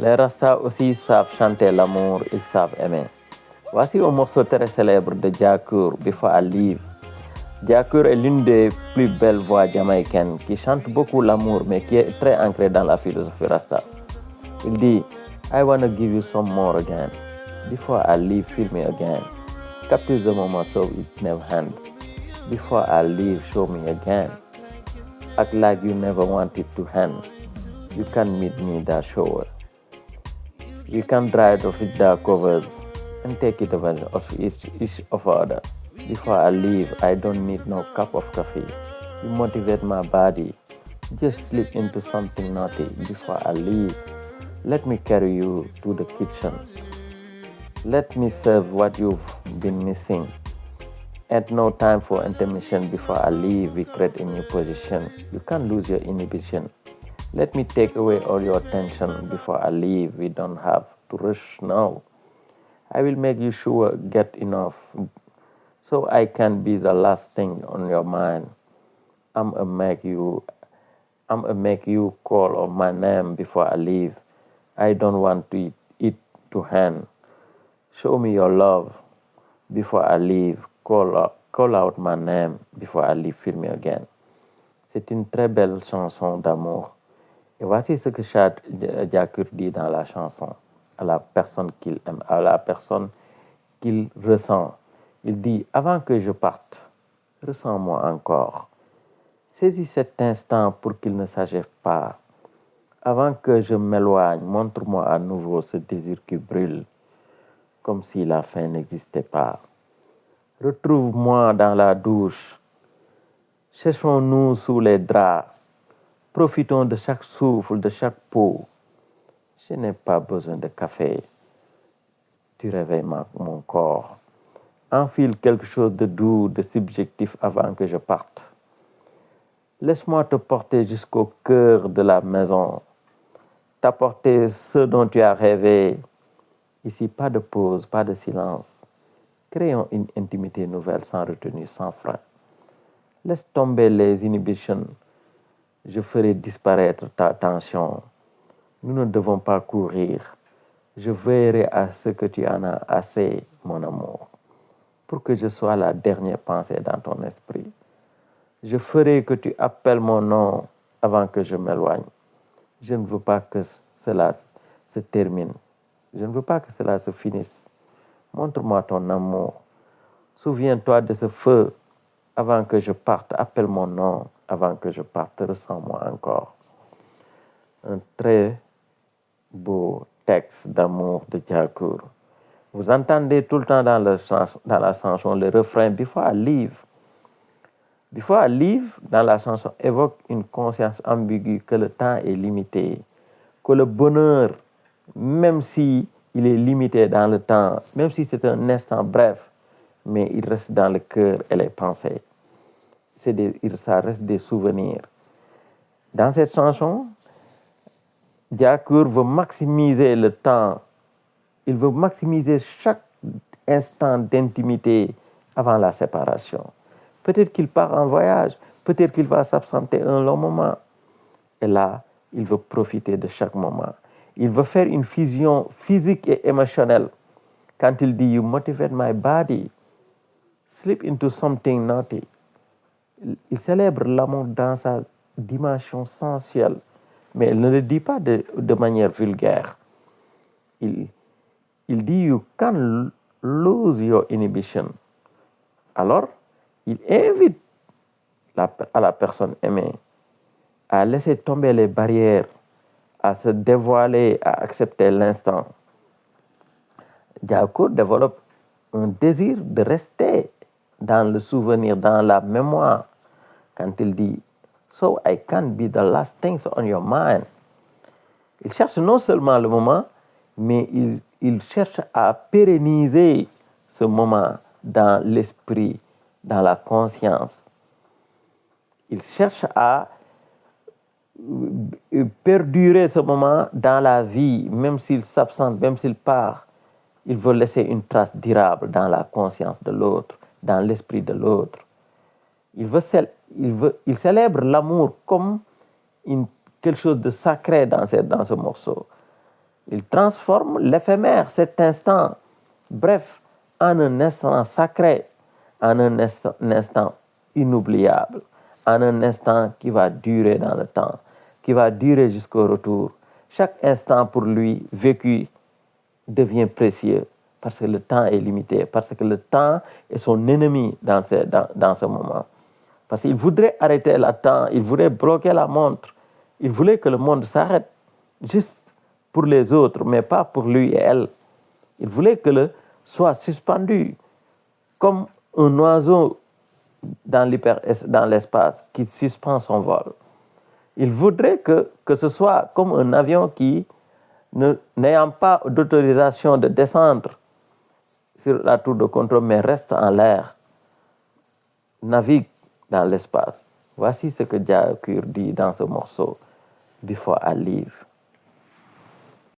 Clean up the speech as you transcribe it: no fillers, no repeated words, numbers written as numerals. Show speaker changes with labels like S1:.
S1: Les Rastas aussi savent chanter l'amour, ils savent aimer. Voici un morceau très célèbre de Djakour, Before I Leave. Djakour est l'une des plus belles voix jamaïcaines qui chante beaucoup l'amour mais qui est très ancrée dans la philosophie Rasta. Il dit I wanna give you some more again. Before I leave, feel me again. Capture the moment so it never ends. Before I leave, show me again. Act like you never want it to end. You can meet me in the shower. You can dry it off with the covers and take it away of each of other. Before I leave, I don't need no cup of coffee. You motivate my body. Just slip into something naughty. Before I leave, let me carry you to the kitchen. Let me serve what you've been missing. Ain't no time for intermission. Before I leave, we create a new position. You can't lose your inhibition. Let me take away all your tension. Before I leave, we don't have to rush now. I will make you sure get enough so I can be the last thing on your mind. I'm a make you call on my name before I leave. I don't want it to hand. Show me your love before I leave. Call out my name before I leave. Feel me again. C'est une très belle chanson d'amour. Et voici ce que Djakour dit dans la chanson à la personne qu'il aime, à la personne qu'il ressent. Il dit, avant que je parte, ressens-moi encore. Saisis cet instant pour qu'il ne s'achève pas. Avant que je m'éloigne, montre-moi à nouveau ce désir qui brûle, comme si la fin n'existait pas. Retrouve-moi dans la douche. Cherchons-nous sous les draps. Profitons de chaque souffle, de chaque peau. Je n'ai pas besoin de café. Tu réveilles mon corps. Enfile quelque chose de doux, de subjectif avant que je parte. Laisse-moi te porter jusqu'au cœur de la maison. T'apporter ce dont tu as rêvé. Ici, pas de pause, pas de silence. Créons une intimité nouvelle sans retenue, sans frein. Laisse tomber les inhibitions. Je ferai disparaître ta tension. Nous ne devons pas courir. Je veillerai à ce que tu en as assez, mon amour, pour que je sois la dernière pensée dans ton esprit. Je ferai que tu appelles mon nom avant que je m'éloigne. Je ne veux pas que cela se termine. Je ne veux pas que cela se finisse. Montre-moi ton amour. Souviens-toi de ce feu avant que je parte. Appelle mon nom avant que je parte. Ressens-moi encore. Un très beau texte d'amour de Djakour. Vous entendez tout le temps dans la chanson le refrain Before I leave. Before I leave, dans la chanson, évoque une conscience ambiguë que le temps est limité, que le bonheur, même si il est limité dans le temps, même si c'est un instant bref, mais il reste dans le cœur et les pensées. Ça reste des souvenirs. Dans cette chanson, Djakour veut maximiser le temps. Il veut maximiser chaque instant d'intimité avant la séparation. Peut-être qu'il part en voyage, peut-être qu'il va s'absenter un long moment. Et là, il veut profiter de chaque moment. Il veut faire une fusion physique et émotionnelle. Quand il dit « You motivate my body, slip into something naughty », il célèbre l'amour dans sa dimension sensuelle, mais il ne le dit pas de manière vulgaire. Il dit « You can lose your inhibition ». Alors, il invite à la personne aimée à laisser tomber les barrières, à se dévoiler, à accepter l'instant. Djakour développe un désir de rester dans le souvenir, dans la mémoire, quand il dit « So I can be the last things on your mind ». Il cherche non seulement le moment, mais il cherche à pérenniser ce moment dans l'esprit, dans la conscience. Il cherche à perdurer ce moment dans la vie, même s'il s'absente, même s'il part. Il veut laisser une trace durable dans la conscience de l'autre, dans l'esprit de l'autre. Il célèbre l'amour comme quelque chose de sacré dans ce morceau. Il transforme l'éphémère, cet instant, bref, en un instant sacré, en un instant inoubliable, en un instant qui va durer dans le temps, qui va durer jusqu'au retour. Chaque instant pour lui vécu devient précieux parce que le temps est limité, parce que le temps est son ennemi dans ce moment. Parce qu'il voudrait arrêter le temps, il voudrait bloquer la montre, il voulait que le monde s'arrête juste pour les autres, mais pas pour lui et elle. Il voulait que le soit suspendu comme un oiseau dans l'espace qui suspend son vol. Il voudrait que ce soit comme un avion qui, n'ayant pas d'autorisation de descendre sur la tour de contrôle, mais reste en l'air, navigue dans l'espace. Voici ce que Jah Kur dit dans ce morceau, Before I Leave.